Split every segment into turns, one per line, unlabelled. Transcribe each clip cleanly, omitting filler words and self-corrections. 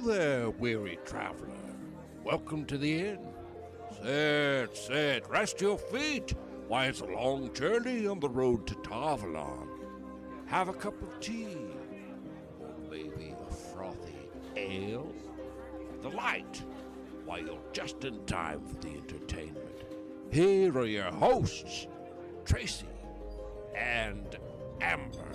there, weary traveler. Welcome to the inn. Sit, rest your feet. Why, it's a long journey on the road to Tarvalon. Have a cup of tea, or maybe a frothy ale. The light. Why, you're just in time for the entertainment. Here are your hosts, Tracy and Amber.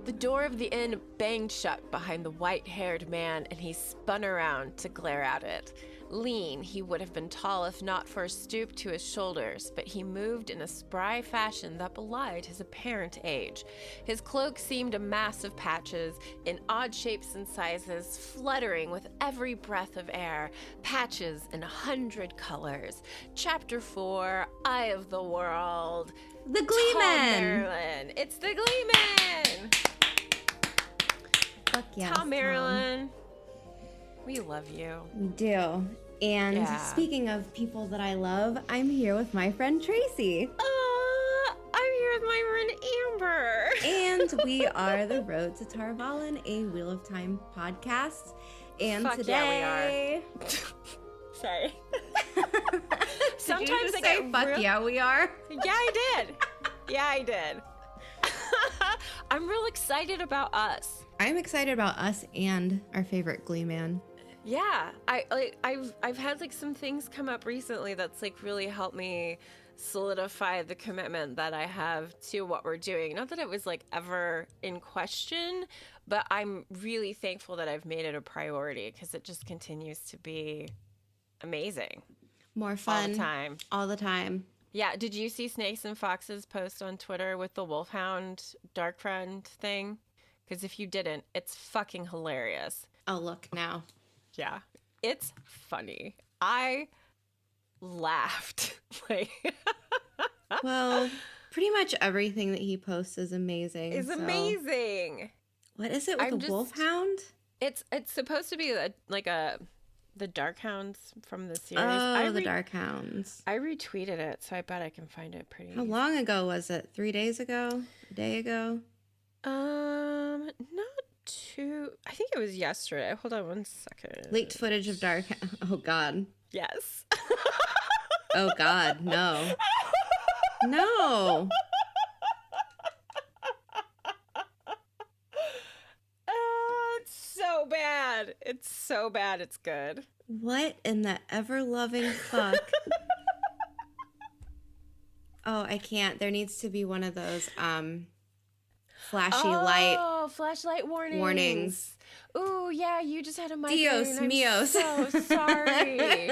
The door of the inn banged shut behind the white-haired man, and he spun around to glare at it. Lean, he would have been tall if not for a stoop to his shoulders, but he moved in a spry fashion that belied his apparent age. His cloak seemed a mass of patches, in odd shapes and sizes, fluttering with every breath of air, patches in 100 colors. Chapter 4, Eye of the World.
The Gleeman!
Thom Merrilin. It's the Gleeman!
Fuck yes,
Thom Merrilin. We love you.
We do. And speaking of people that I love, I'm here with my friend Tracy.
I'm here with my friend Amber.
And we are the Road to Tarvalon, a Wheel of Time podcast. And
Fuck
today...
yeah, we are. Sorry.
Sometimes I just say, fuck yeah, we are?
Yeah, I did. I'm real excited about us.
I'm excited about us and our favorite Gleeman.
Yeah, I've had like some things come up recently that's like really helped me solidify the commitment that I have to what we're doing. Not that it was like ever in question, but I'm really thankful that I've made it a priority because it just continues to be amazing.
More fun.
All the time.
All the time.
Yeah, did you see Snakes and Fox's post on Twitter with the Wolfhound Dark Friend thing? Because if you didn't, it's fucking hilarious.
I'll look now.
Yeah, it's funny. I laughed.
Well, pretty much everything that he posts is amazing.
Amazing.
What is it with the Wolfhound?
It's supposed to be the Darkhounds from the series.
Oh, the Darkhounds.
I retweeted it, so I bet I can find it pretty.
How long ago was it? 3 days ago? A day ago?
Not too. I think it was yesterday. Hold on one second.
Leaked footage of Darkhound. Oh, God.
Yes.
Oh, God. No. No.
It's so bad. It's so bad. It's good.
What in the ever-loving fuck? Oh, I can't. There needs to be one of those,
flashlight warnings. Ooh, yeah, you just had a migraine.
Dios míos.
So sorry.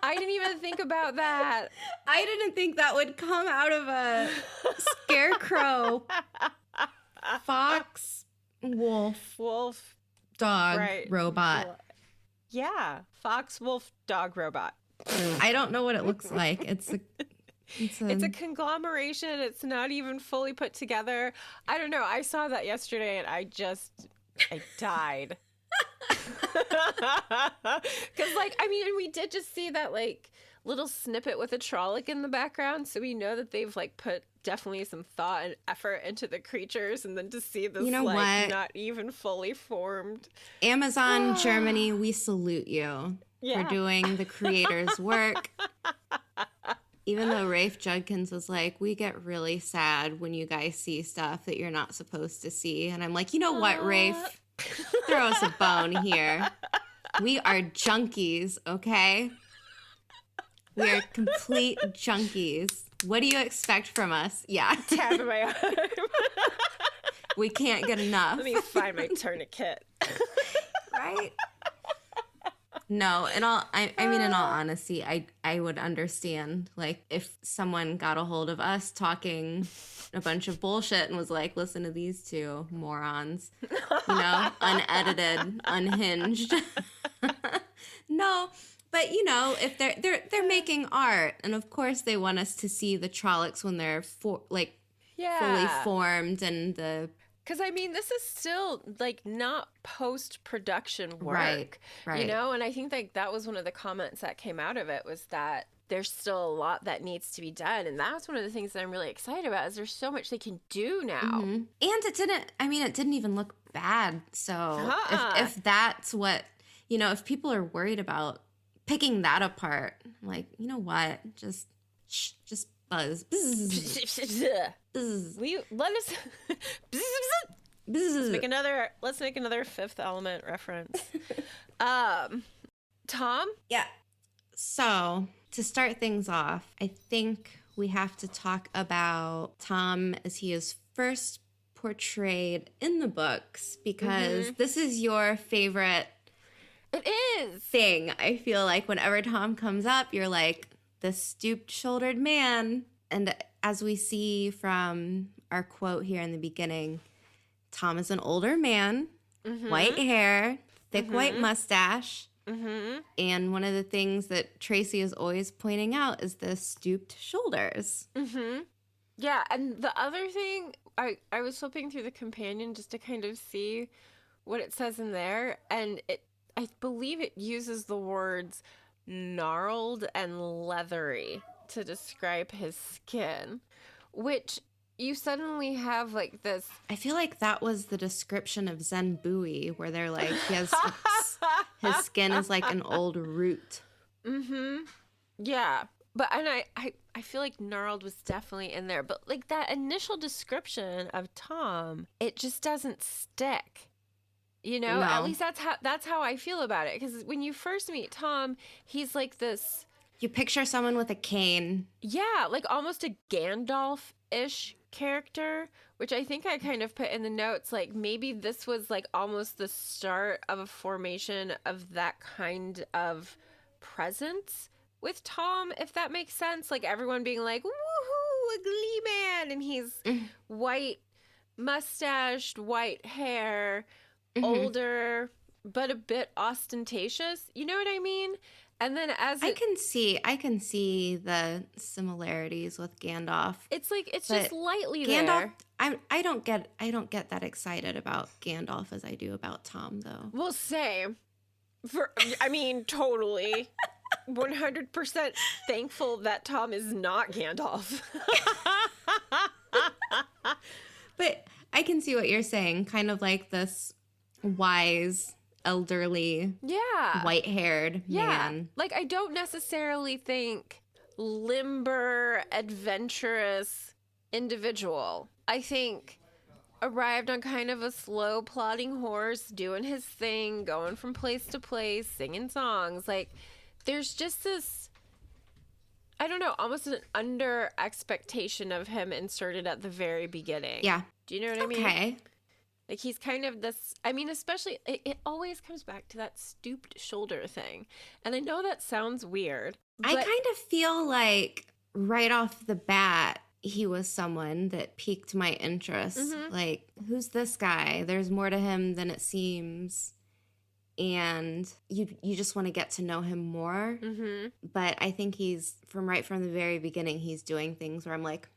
I didn't even think about that.
I didn't think that would come out of a scarecrow, fox, wolf, dog, robot.
Yeah, fox, wolf, dog, robot.
I don't know what it looks like. It's a
conglomeration. It's not even fully put together. I don't know. I saw that yesterday and I died. Because, we did just see that, little snippet with a Trolloc in the background. So we know that they've, put definitely some thought and effort into the creatures. And then to see this, not even fully formed.
Amazon, Germany, we salute you for doing the creator's work. Even though Rafe Judkins was like, we get really sad when you guys see stuff that you're not supposed to see. And I'm like, you know what, Rafe? Throw us a bone here. We are junkies, okay? We are complete junkies. What do you expect from us? Yeah.
Tap my arm.
We can't get enough.
Let me find my tourniquet.
Right? No, in all honesty, I would understand, if someone got a hold of us talking a bunch of bullshit and was like, listen to these two morons, unedited, unhinged. No, but if they're making art, and of course they want us to see the Trollocs when they're fully formed and the.
Because, this is still, not post-production work.
Right.
And I think, that was one of the comments that came out of it was that there's still a lot that needs to be done. And that's one of the things that I'm really excited about is there's so much they can do now.
Mm-hmm. And it didn't even look bad. So
Uh-uh.
if that's what, if people are worried about picking that apart, I'm like, you know what? Just buzz. Buzz. Buzz.
Will you let us
Buzz.
let's make another Fifth Element reference. Tom?
Yeah. So to start things off, I think we have to talk about Thom as he is first portrayed in the books, because this is your favorite
It is
thing. I feel like whenever Thom comes up, you're like, the stooped-shouldered man. And as we see from our quote here in the beginning, Thom is an older man, white hair, thick white mustache. And one of the things that Tracy is always pointing out is the stooped shoulders.
Yeah, and the other thing, I was flipping through the companion just to kind of see what it says in there, and I believe it uses the words gnarled and leathery to describe his skin, which you suddenly have like this.
I feel like that was the description of Zen Bowie, where they're like, his skin is like an old root.
Yeah. But, and I feel like gnarled was definitely in there. But like that initial description of Thom, it just doesn't stick.
No.
At least that's how I feel about it. Because when you first meet Thom, he's like this.
You picture someone with a cane.
Yeah, like almost a Gandalf-ish character, which I think I kind of put in the notes. Like maybe this was like almost the start of a formation of that kind of presence with Thom, if that makes sense. Like everyone being like, woohoo, a Gleeman. And he's white mustached, white hair, older, but a bit ostentatious. You know what I mean? And then I
can see the similarities with Gandalf.
It's like it's just lightly
Gandalf,
there.
I don't get that excited about Gandalf as I do about Thom, though.
Well, same. Totally. 100% thankful that Thom is not Gandalf.
But I can see what you're saying. Kind of like this wise, elderly, white-haired man.
Like, I don't necessarily think limber, adventurous individual. I think arrived on kind of a slow plodding horse, doing his thing, going from place to place, singing songs. Like, there's just this, I don't know, almost an under expectation of him inserted at the very beginning.
Yeah.
Do you know what I mean?
Okay.
Like, he's kind of this, especially, it always comes back to that stooped shoulder thing. And I know that sounds weird.
I kind of feel like right off the bat, he was someone that piqued my interest. Like, who's this guy? There's more to him than it seems. And you just want to get to know him more. But I think he's, from the very beginning, he's doing things where I'm like,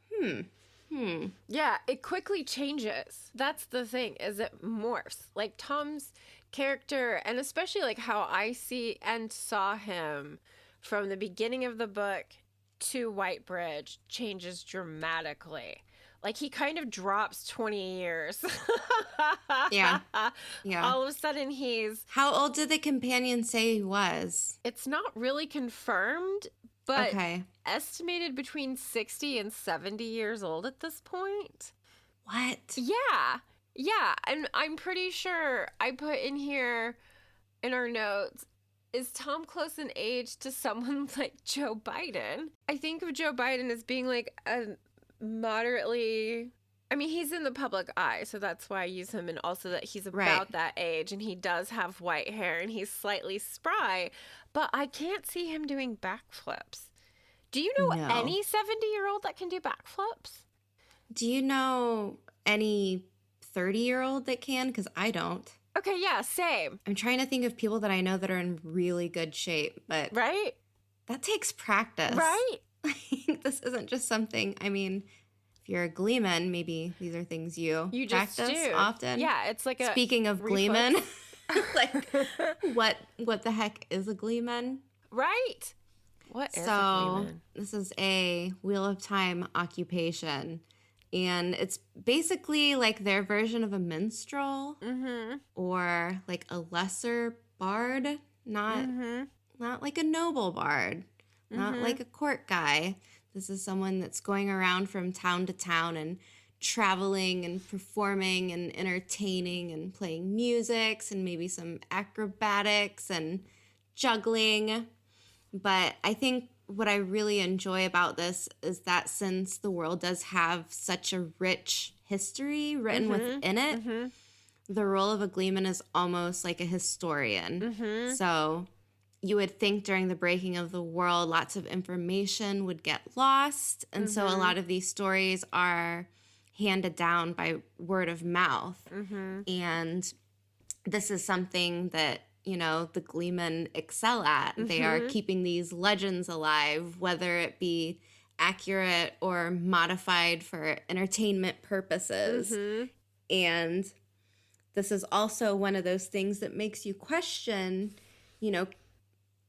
Yeah,
it quickly changes. That's the thing, is it morphs. Like Thom's character, and especially like how I see and saw him from the beginning of the book to Whitebridge, changes dramatically. Like he kind of drops 20 years.
Yeah.
All of a sudden he's...
How old did the companion say he was?
It's not really confirmed, but
okay.
Estimated between 60 and 70 years old at this point.
What?
Yeah. And I'm pretty sure I put in here in our notes, is Thom close in age to someone like Joe Biden? I think of Joe Biden as being like a moderately... he's in the public eye, so that's why I use him, and also that he's about that age, and he does have white hair, and he's slightly spry, but I can't see him doing backflips. Do you know any 70-year-old that can do backflips?
Do you know any 30-year-old that can? Because I don't.
Okay, yeah, same.
I'm trying to think of people that I know that are in really good shape, but...
Right?
That takes practice.
Right?
This isn't just something, if you're a Gleeman, maybe these are things you practice often.
Yeah, it's like
Speaking of Gleeman, like, what the heck is a Gleeman?
Right. What is a Gleeman?
This is a Wheel of Time occupation, And it's basically like their version of a minstrel or like a lesser bard, not like a noble bard, not like a court guy. This is someone that's going around from town to town and traveling and performing and entertaining and playing musics and maybe some acrobatics and juggling. But I think what I really enjoy about this is that since the world does have such a rich history written within it, the role of a Gleeman is almost like a historian. So you would think during the breaking of the world, lots of information would get lost. And so a lot of these stories are handed down by word of mouth. And this is something that, you know, the Gleeman excel at. They are keeping these legends alive, whether it be accurate or modified for entertainment purposes. And this is also one of those things that makes you question, you know,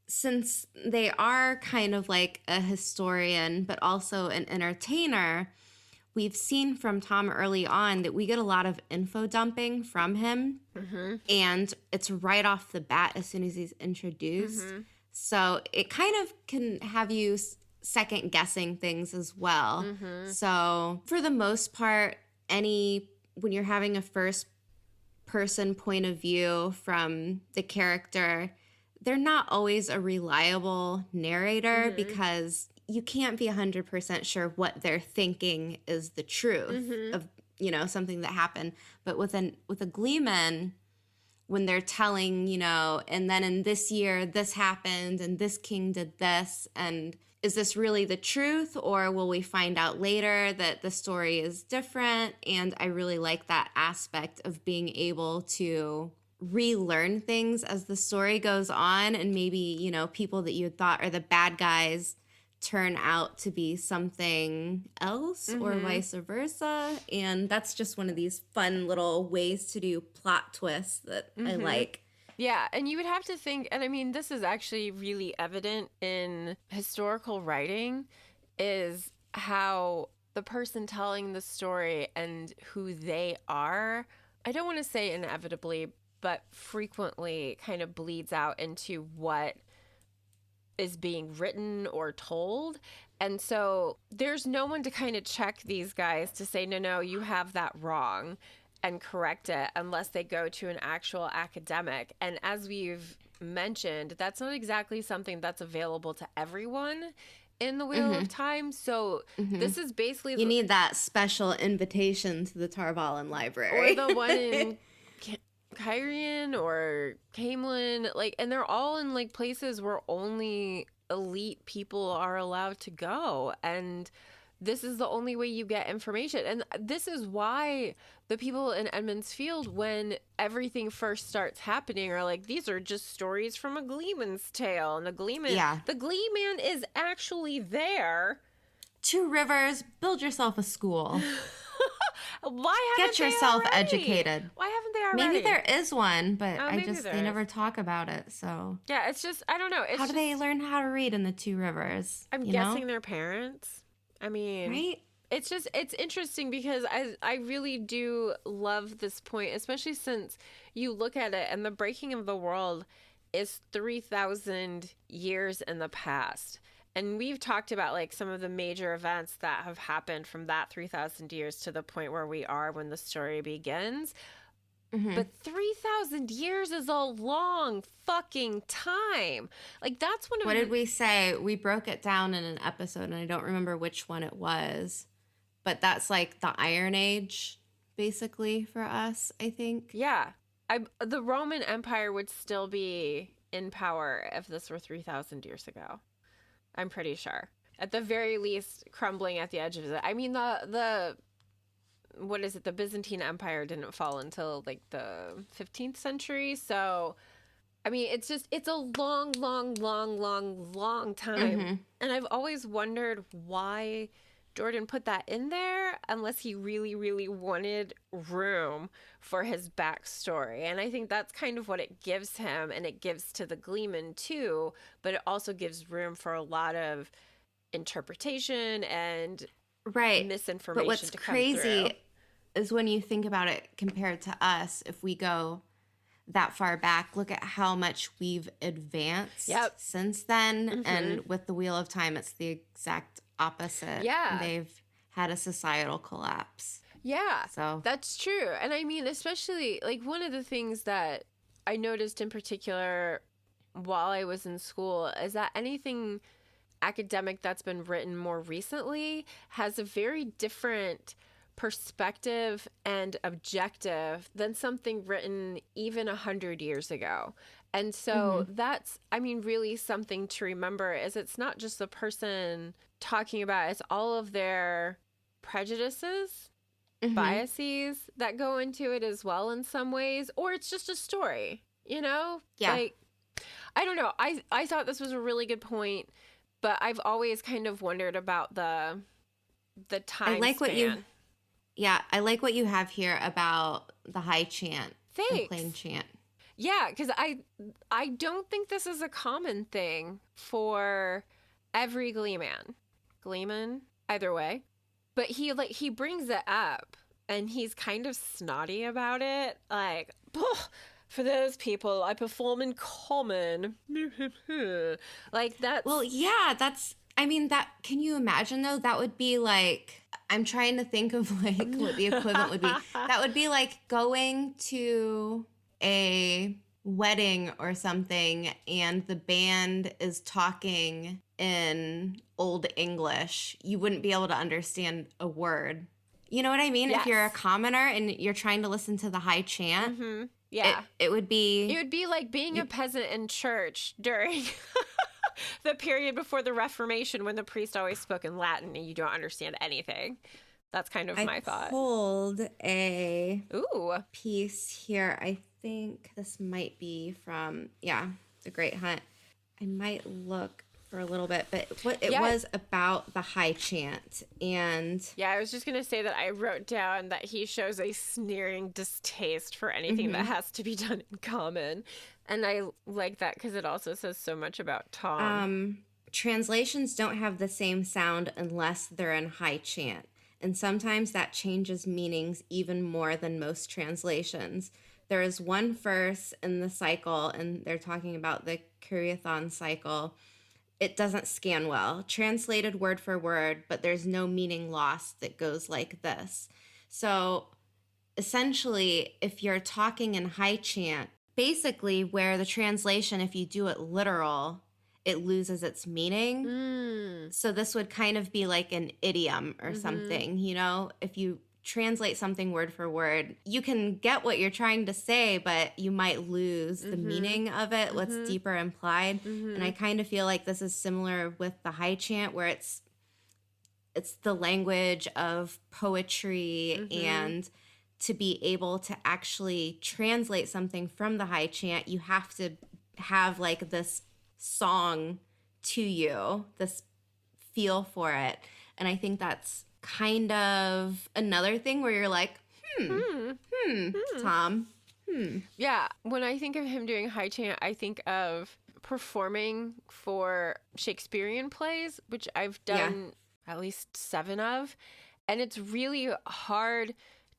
since they are kind of like a historian, but also an entertainer, we've seen from Thom early on that we get a lot of info dumping from him. And it's right off the bat as soon as he's introduced. So it kind of can have you second guessing things as well. So for the most part, when you're having a first person point of view from the character, they're not always a reliable narrator because you can't be 100% sure what they're thinking is the truth of, you know, something that happened. But with a Gleeman, when they're telling, you know, and then in this year this happened and this king did this, and is this really the truth, or will we find out later that the story is different? And I really like that aspect of being able to relearn things as the story goes on, and maybe, you know, people that you thought are the bad guys turn out to be something else or vice versa. And that's just one of these fun little ways to do plot twists that I like.
Yeah, and you would have to think, and I mean, this is actually really evident in historical writing, is how the person telling the story and who they are, I don't want to say inevitably, but frequently kind of bleeds out into what is being written or told. And so there's no one to kind of check these guys to say, no, you have that wrong and correct it, unless they go to an actual academic. And as we've mentioned, that's not exactly something that's available to everyone in the Wheel of Time. So this is basically...
You need that special invitation to the Tarvalin Library.
Or the one in Kyrian or Camelin, like, and they're all in like places where only elite people are allowed to go, and this is the only way you get information. And this is why the people in Edmund's Field, when everything first starts happening, are like, these are just stories from a Gleeman's tale, and the Gleeman is actually there.
Two Rivers, build yourself a school.
Why haven't
Get yourself
they already?
educated.
Why haven't they already?
Maybe there is one, but they
is.
never talk about it. So
yeah, it's just, I don't know.
How do they learn how to read in the Two Rivers?
I'm guessing their parents. I mean,
right?
It's interesting because I really do love this point, especially since you look at it and the breaking of the world is 3,000 years in the past. And we've talked about like some of the major events that have happened from that 3,000 years to the point where we are when the story begins. But 3,000 years is a long fucking time. Like, that's one of
What did we say? We broke it down in an episode, and I don't remember which one it was. But that's like the Iron Age, basically, for us, I think.
Yeah. The Roman Empire would still be in power if this were 3,000 years ago. I'm pretty sure. At the very least, crumbling at the edges of it. I mean, the Byzantine Empire didn't fall until like the 15th century. So, I mean, it's a long, long, long, long, long time. And I've always wondered why Jordan put that in there, unless he really, really wanted room for his backstory. And I think that's kind of what it gives him, and it gives to the Gleeman too, but it also gives room for a lot of interpretation and
right.
misinformation
But what's
to come
crazy
through.
is when you think about it compared to us, if we go that far back, look at how much we've advanced since then. And with the Wheel of Time, it's the exact opposite.
Yeah.
They've had a societal collapse.
Yeah,
so
that's true. And I mean, especially like one of the things that I noticed in particular while I was in school is that anything academic that's been written more recently has a very different perspective and objective than something written even 100 years ago. And so that's, I mean, really something to remember is it's not just the person talking about, it's all of their prejudices, biases that go into it as well in some ways, or it's just a story, you know?
Yeah.
Like, I don't know. I thought this was a really good point, but I've always kind of wondered about the time span.
I like what you have here about the high chant and plain chant.
Yeah, because I don't think this is a common thing for every Gleeman, either way. But he brings it up and he's kind of snotty about it. Like, for those people, I perform in common. Like that's...
Well, yeah, I mean, can you imagine though? That would be like, I'm trying to think of like what the equivalent would be. That would be like going to a wedding or something and the band is talking in Old English. You wouldn't be able to understand a word. You know what I mean?
Yes.
If you're a commoner and you're trying to listen to the high chant,
yeah,
it would be...
It would be like being a peasant in church during the period before the Reformation when the priest always spoke in Latin and you don't understand anything. That's kind of my thought.
I pulled a piece here. I think this might be from, The Great Hunt. I might look for a little bit, but it was about the high chant. And
I was just going to say that I wrote down that he shows a sneering distaste for anything that has to be done in common. And I like that because it also says so much about Thom.
Translations don't have the same sound unless they're in high chant. And sometimes that changes meanings even more than most translations. There is one verse in the cycle, and they're talking about the Curiathon cycle. It doesn't scan well, translated word for word, but there's no meaning lost that goes like this. So essentially, if you're talking in high chant, basically where the translation, if you do it literal, it loses its meaning. So this would kind of be like an idiom or something, you know? If you translate something word for word, you can get what you're trying to say, but you might lose the meaning of it, what's deeper implied. And I kind of feel like this is similar with the high chant, where it's the language of poetry, and to be able to actually translate something from the high chant, you have to have like this song to you, this feel for it. And I think that's kind of another thing where you're like, Thom.
Yeah, when I think of him doing high chant, I think of performing for Shakespearean plays, which I've done at least 7 of. And it's really hard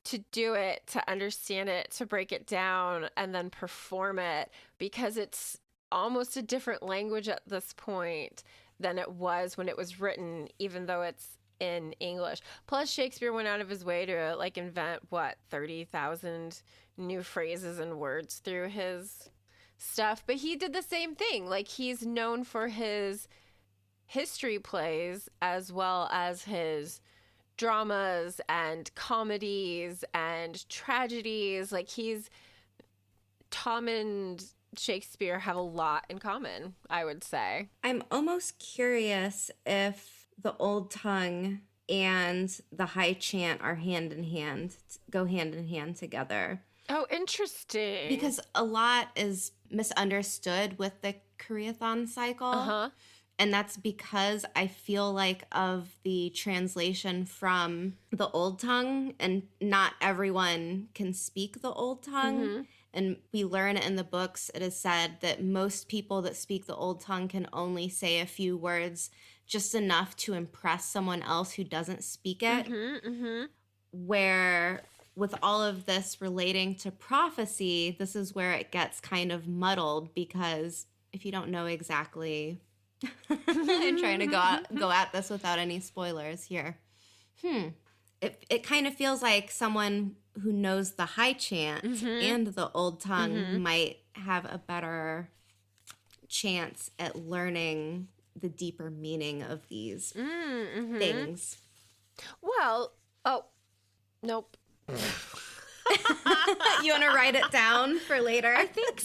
to do it, to understand it, to break it down, and then perform it, because it's almost a different language at this point than it was when it was written, even though it's in English. Plus, Shakespeare went out of his way to like invent 30,000 new phrases and words through his stuff. But he did the same thing. Like, he's known for his history plays as well as his dramas and comedies and tragedies. Like, Thom and Shakespeare have a lot in common, I would say.
I'm almost curious if the old tongue and the high chant are go hand in hand together.
Oh, interesting.
Because a lot is misunderstood with the Curiathon cycle. And that's because I feel like of the translation from the old tongue, and not everyone can speak the old tongue. And we learn in the books, it is said that most people that speak the old tongue can only say a few words just enough to impress someone else who doesn't speak it. Where with all of this relating to prophecy, this is where it gets kind of muddled, because if you don't know exactly, I'm trying to go at this without any spoilers here. It kind of feels like someone who knows the high chant and the old tongue might have a better chance at learning the deeper meaning of these things.
Well, nope.
You want to write it down for later?
I think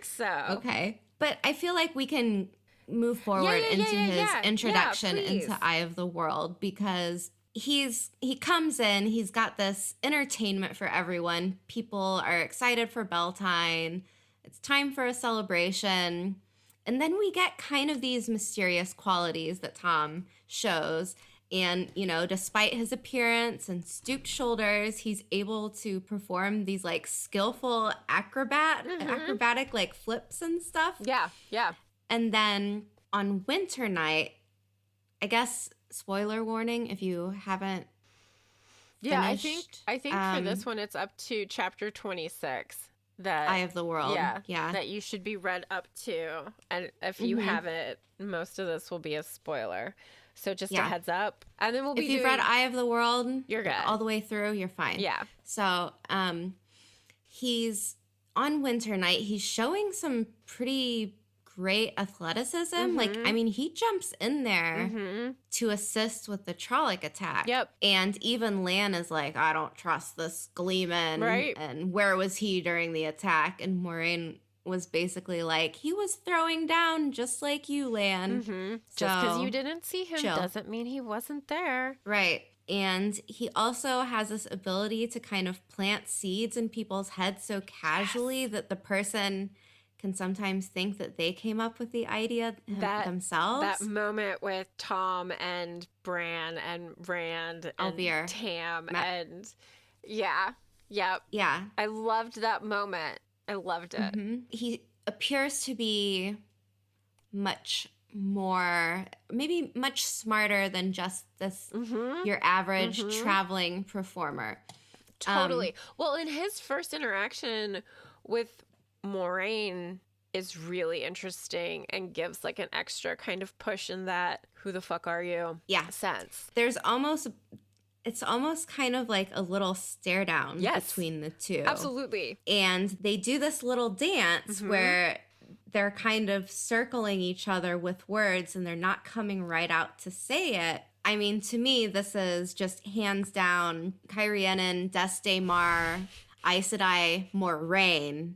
so.
Okay. But I feel like we can move forward into his introduction into Eye of the World, because he comes in, he's got this entertainment for everyone. People are excited for Beltane. It's time for a celebration. And then we get kind of these mysterious qualities that Thom shows. And, you know, despite his appearance and stooped shoulders, he's able to perform these, like, skillful acrobatic, like, flips and stuff.
Yeah.
And then on Winter Night, I guess, spoiler warning if you haven't finished.
I think for this one, it's up to chapter 26. That
Eye of the World. Yeah.
That you should be read up to. And if you haven't, most of this will be a spoiler. So just a heads up. And then
if you've read Eye of the World,
you're good.
All the way through, you're fine.
Yeah.
So he's on Winter Night. He's showing some pretty great athleticism. Like, I mean, he jumps in there to assist with the Trolloc attack.
Yep.
And even Lan is like, I don't trust this Gleeman.
Right.
And where was he during the attack? And Moiraine was basically like, he was throwing down just like you, Lan.
Just because you didn't see him
chill.
doesn't mean he wasn't there.
Right. And he also has this ability to kind of plant seeds in people's heads so casually that the person can sometimes think that they came up with the idea themselves.
That moment with Thom and Bran and Rand and Tam and yep.
Yeah.
I loved that moment. I loved it.
He appears to be much more, maybe much smarter than just this your average traveling performer.
Totally. Well, in his first interaction with Moiraine is really interesting and gives like an extra kind of push in that who the fuck are you sense. It's almost kind of like a little stare down between the two. Absolutely.
And they do this little dance where they're kind of circling each other with words and they're not coming right out to say it. I mean, to me, this is just hands down Cairhienin, Deste Mar, Aes Sedai, Moiraine.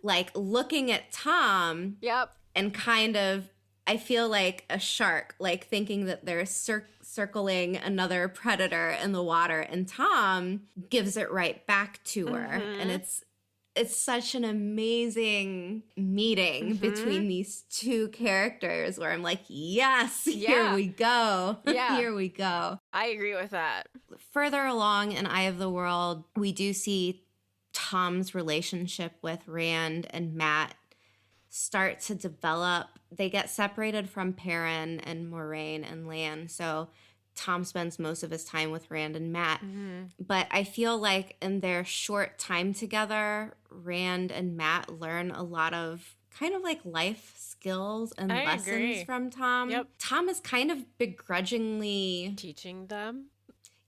Like looking at Thom and kind of, I feel like a shark, like thinking that they're circling another predator in the water, and Thom gives it right back to her. And it's such an amazing meeting between these two characters where I'm like, yes, here we go. Here we go.
I agree with that.
Further along in Eye of the World, we do see Thom's relationship with Rand and Mat start to develop. They get separated from Perrin and Moiraine and Lan, so Thom spends most of his time with Rand and Mat. But I feel like in their short time together, Rand and Mat learn a lot of kind of like life skills and lessons from Thom. Thom is kind of begrudgingly
teaching them.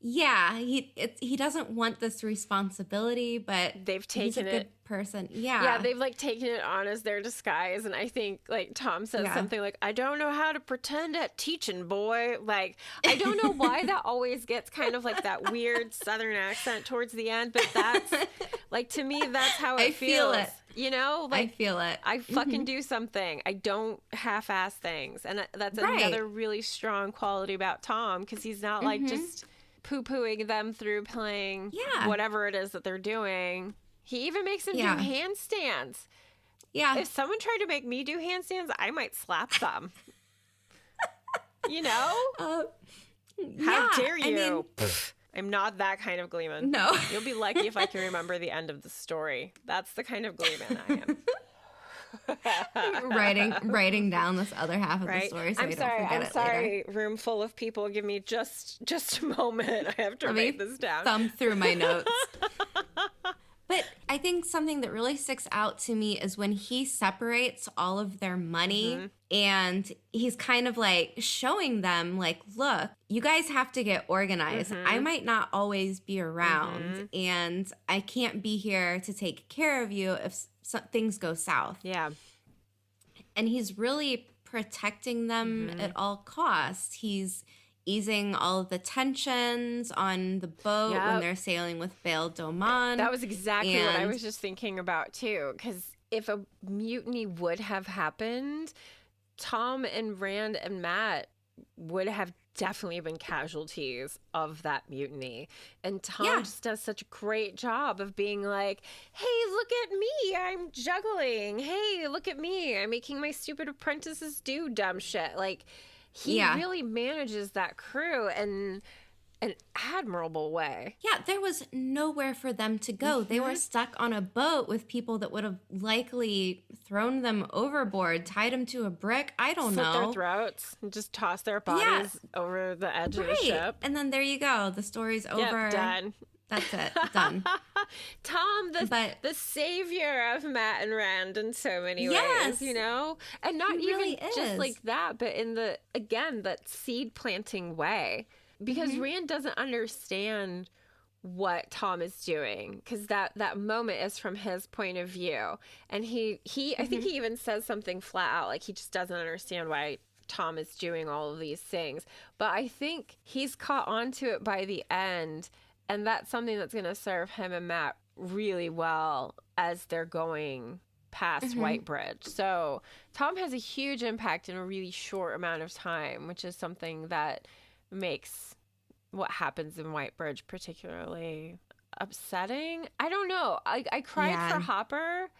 Yeah, he doesn't want this responsibility, but he's a good person.
Yeah, they've like taken it on as their disguise, and I think like Thom says something like, "I don't know how to pretend at teaching, boy." Like, I don't know why that always gets kind of like that weird Southern accent towards the end, but that's like, to me, that's how it feels.
Feel it.
You know, like
I feel it.
I fucking do something. I don't half-ass things, and that's another really strong quality about Thom, because he's not like just poo-pooing them through playing whatever it is that they're doing. He even makes them do handstands. Yeah. If someone tried to make me do handstands, I might slap them. You know? How dare you? I mean, I'm not that kind of Gleeman.
No.
You'll be lucky if I can remember the end of the story. That's the kind of Gleeman I am.
writing down this other half of the story so I don't forget it later.
Room full of people. Give me just a moment. I have to write this down.
Thumb through my notes. But I think something that really sticks out to me is when he separates all of their money and he's kind of like showing them like, look, you guys have to get organized. I might not always be around and I can't be here to take care of you if things go south.
Yeah.
And he's really protecting them at all costs. He's easing all of the tensions on the boat when they're sailing with Bail Doman.
That was exactly what I was just thinking about, too. Because if a mutiny would have happened, Thom and Rand and Matt would have definitely been casualties of that mutiny. And Thom just does such a great job of being like, hey, look at me, I'm juggling. Hey, look at me, I'm making my stupid apprentices do dumb shit. Like, he really manages that crew in an admirable way.
Yeah, there was nowhere for them to go. They were stuck on a boat with people that would have likely thrown them overboard, tied them to a brick. I don't know.
Slit their throats and just toss their bodies over the edge of the ship.
And then there you go. The story's over.
Done.
That's it. Done.
Thom, the savior of Matt and Rand in so many ways, you know? And not even just like that, but in that seed planting way. Because Rand doesn't understand what Thom is doing, because that moment is from his point of view. And he I think he even says something flat out, like he just doesn't understand why Thom is doing all of these things. But I think he's caught on to it by the end. And that's something that's going to serve him and Matt really well as they're going past Whitebridge. So Thom has a huge impact in a really short amount of time, which is something that makes what happens in Whitebridge particularly upsetting. I don't know. I cried for Hopper,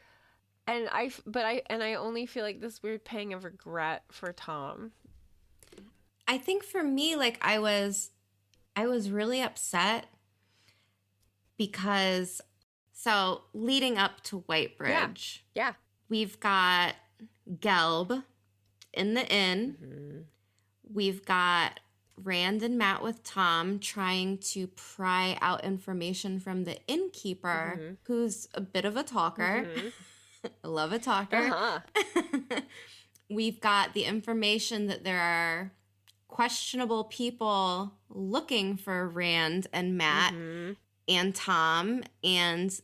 and I only feel like this weird pang of regret for Thom.
I think for me, like I was really upset. Because, so leading up to Whitebridge, we've got Gelb in the inn. We've got Rand and Matt with Thom trying to pry out information from the innkeeper, who's a bit of a talker. I love a talker. We've got the information that there are questionable people looking for Rand and Matt. And Thom, and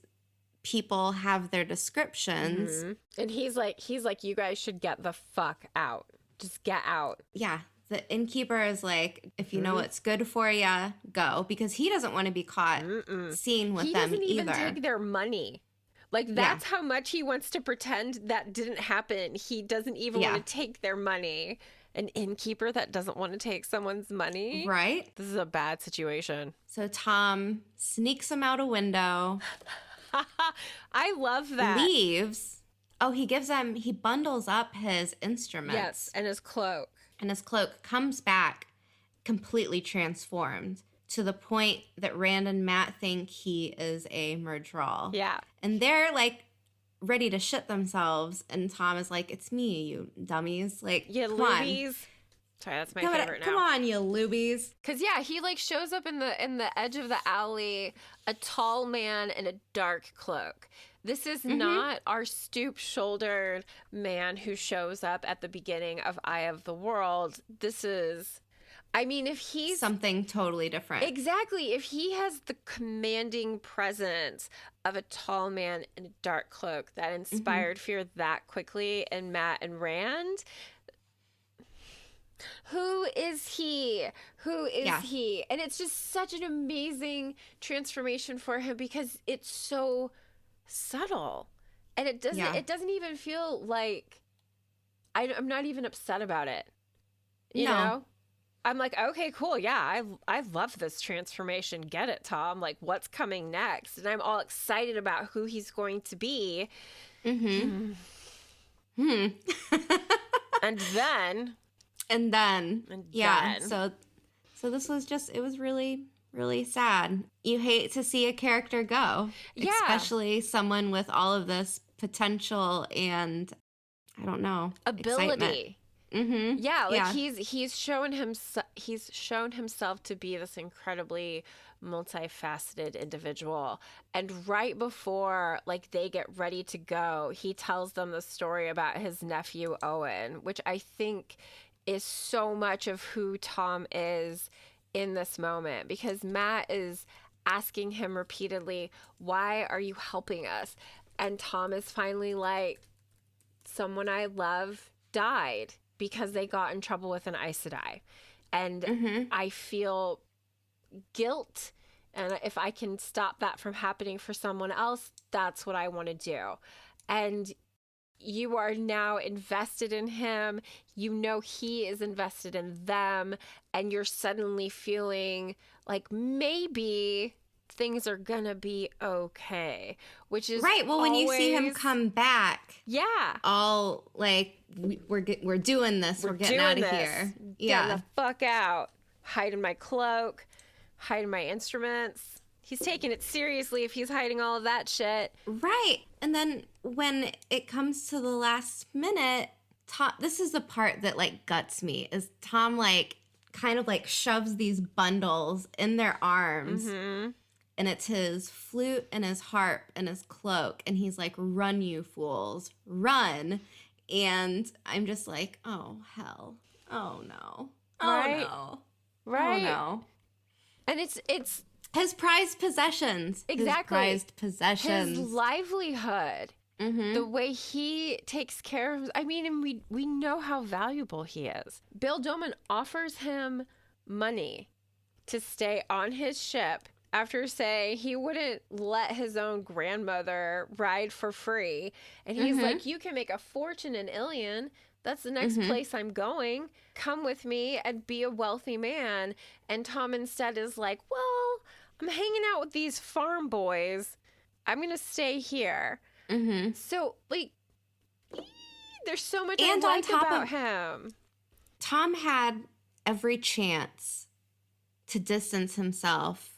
people have their descriptions.
And he's like, you guys should get the fuck out. Just get out.
Yeah. The innkeeper is like, if you know what's good for you, go. Because he doesn't want to be caught seen with them either.
He doesn't even take their money. Like, that's how much he wants to pretend that didn't happen. He doesn't even want to take their money. An innkeeper that doesn't want to take someone's money?
Right.
This is a bad situation.
So Thom sneaks him out a window.
I love that.
Leaves. Oh, he bundles up his instruments.
Yes, and his cloak.
And his cloak comes back completely transformed to the point that Rand and Matt think he is a Murdral.
Yeah.
And they're like ready to shit themselves, and Thom is like, it's me, you dummies. Like,
you
come
loobies.
on.
Sorry, that's my favorite now.
Come on, you loobies.
Because, he, like, shows up in the edge of the alley, a tall man in a dark cloak. This is not our stoop-shouldered man who shows up at the beginning of Eye of the World. This is... I mean, if he's...
something totally different.
Exactly. If he has the commanding presence of a tall man in a dark cloak that inspired fear that quickly in Matt and Rand, who is he? Who is he? And it's just such an amazing transformation for him because it's so subtle. And it doesn't even feel like... I'm not even upset about it. You know? I'm like, okay, cool. Yeah, I love this transformation. Get it, Thom. Like, what's coming next? And I'm all excited about who he's going to be. And then.
Yeah. So this was it was really, really sad. You hate to see a character go. Yeah. Especially someone with all of this potential and I don't know,
ability.
Mm-hmm.
Yeah, like he's shown himself to be this incredibly multifaceted individual. And right before like they get ready to go, he tells them the story about his nephew Owen, which I think is so much of who Thom is in this moment, because Matt is asking him repeatedly, "Why are you helping us?" And Thom is finally like, "Someone I love died because they got in trouble with an Aes Sedai. And I feel guilt. And if I can stop that from happening for someone else, that's what I want to do." And you are now invested in him. You know he is invested in them. And you're suddenly feeling like maybe things are gonna be okay, which is
right. Well, when you see him come back, all like we're doing this, we're getting out of here,
getting the fuck out, hiding my cloak, hiding my instruments. He's taking it seriously if he's hiding all of that shit,
right? And then when it comes to the last minute, Thom, this is the part that like guts me, is Thom like kind of like shoves these bundles in their arms. And it's his flute and his harp and his cloak. And he's like, "Run, you fools, run." And I'm just like, oh, hell. Oh, no. Oh, no.
Right.
Oh, no.
And it's
his prized possessions.
Exactly.
His prized possessions.
His livelihood. The way he takes care of... I mean, and we know how valuable he is. Bill Doman offers him money to stay on his ship after saying he wouldn't let his own grandmother ride for free. And he's like, "You can make a fortune in Ilion. That's the next place I'm going. Come with me and be a wealthy man." And Thom instead is like, "Well, I'm hanging out with these farm boys. I'm going to stay here." So, like, there's so much I like about him.
Thom had every chance to distance himself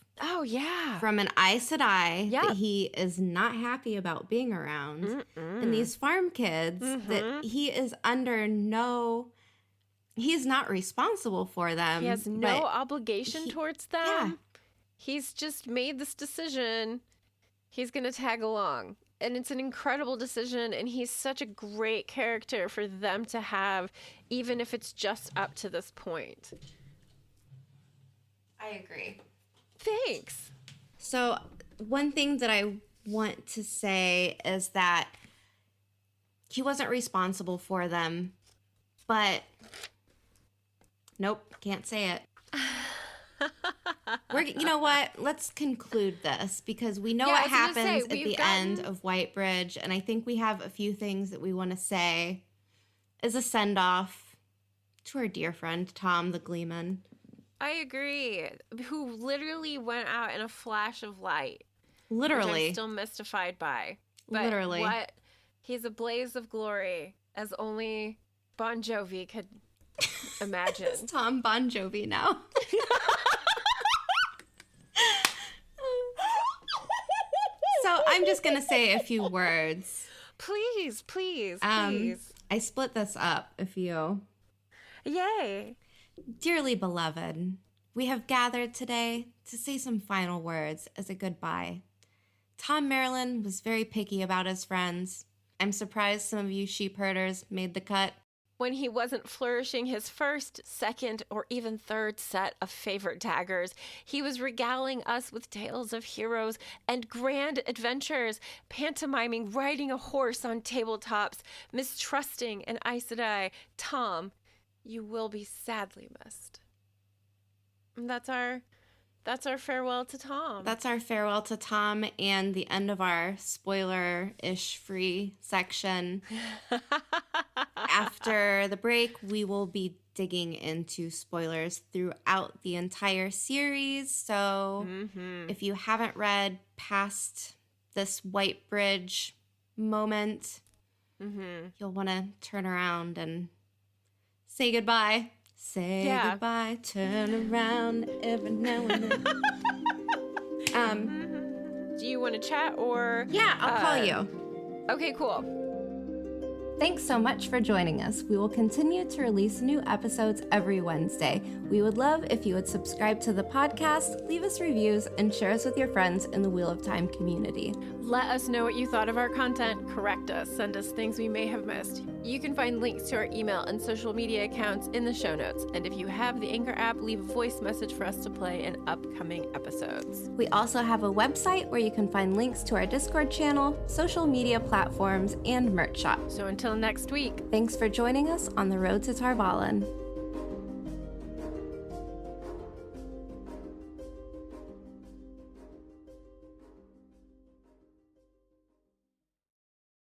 from an Aes Sedai that he is not happy about being around. And these farm kids that he is under he's not responsible for them.
He has no obligation towards them. Yeah. He's just made this decision. He's going to tag along. And it's an incredible decision, and he's such a great character for them to have, even if it's just up to this point.
I agree.
Thanks.
So one thing that I want to say is that he wasn't responsible for them, but nope, can't say it. You know what? Let's conclude this, because we know what happens at the end of Whitebridge, and I think we have a few things that we want to say as a send-off to our dear friend Thom the Gleeman.
I agree. Who literally went out in a flash of light.
Literally.
Which I'm still mystified by. But
literally.
He's a blaze of glory, as only Bon Jovi could imagine.
It's Thom Bon Jovi now. So I'm just going to say a few words.
Please.
I split this up a few.
Yay.
Dearly beloved, we have gathered today to say some final words as a goodbye. Thom Merrilin was very picky about his friends. I'm surprised some of you sheep herders made the cut.
When he wasn't flourishing his first, second, or even third set of favorite daggers, he was regaling us with tales of heroes and grand adventures, pantomiming riding a horse on tabletops, mistrusting an Aes Sedai. Thom, you will be sadly missed. And that's our farewell to Thom.
That's our farewell to Thom and the end of our spoiler-ish free section. After the break, we will be digging into spoilers throughout the entire series. So if you haven't read past this Whitebridge moment, you'll want to turn around and say goodbye. Say goodbye, turn around every now and then.
Do you want to chat or?
Yeah, I'll call you.
Okay, cool.
Thanks so much for joining us. We will continue to release new episodes every Wednesday. We would love if you would subscribe to the podcast, leave us reviews, and share us with your friends in the Wheel of Time community.
Let us know what you thought of our content, correct us, send us things we may have missed. You can find links to our email and social media accounts in the show notes. And if you have the Anchor app, leave a voice message for us to play in upcoming episodes.
We also have a website where you can find links to our Discord channel, social media platforms, and merch shop.
So until next week,
Thanks for joining us on the road to Tar Valon.